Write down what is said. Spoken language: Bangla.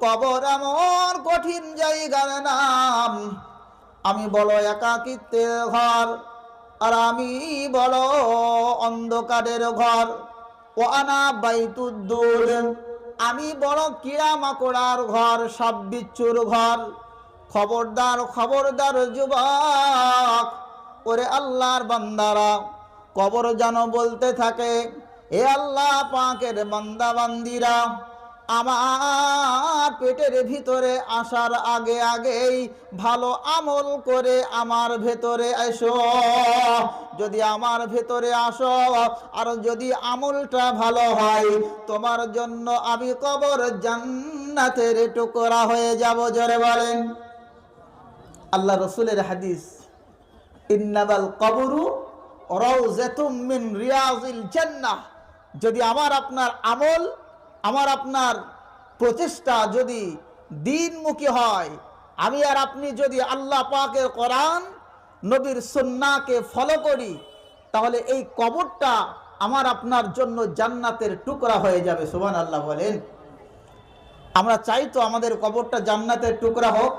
কবর এমন কঠিন জায়গার নাম, আমি বলো একাকিত্বের ঘর, আর আমি বলো অন্ধকারের ঘর। ও আনা বাইতুদ্দুর, আমি বড় কিড়া মাকড়ার ঘর, সাপ বিচ্ছুর ঘর। খবরদার খবরদার যুবক, ওরে আল্লাহর বান্দারা, কবর যেন বলতে থাকে, এ আল্লাহ পাকের বান্দা বান্দিরা, আমার পেটের ভিতরে আসার আগে আগেই ভালো আমল করে আমার ভেতরে এসো। যদি আমার ভেতরে আসো, আর যদি আমলটা ভালো হয়, তোমার জন্য আমি কবর জান্নাতের টুকরা হয়ে যাব। জোরে বলেন। আল্লাহ রসুলের হাদিস, ইন্নামাল কবরু রাউযাতুম মিন রিয়াজিল জান্নাহ। যদি আমার আপনার আমল, আমার আপনার প্রচেষ্টা যদি দিনমুখী হয়, আমি আর আপনি যদি আল্লাহ পাকের কোরআন নবীর সুন্নাহকে ফলো করি, তাহলে এই কবরটা আমার আপনার জন্য জান্নাতের টুকরা হয়ে যাবে। সুবহানাল্লাহ বলেন। আমরা চাই তো আমাদের কবরটা জান্নাতের টুকরা হোক।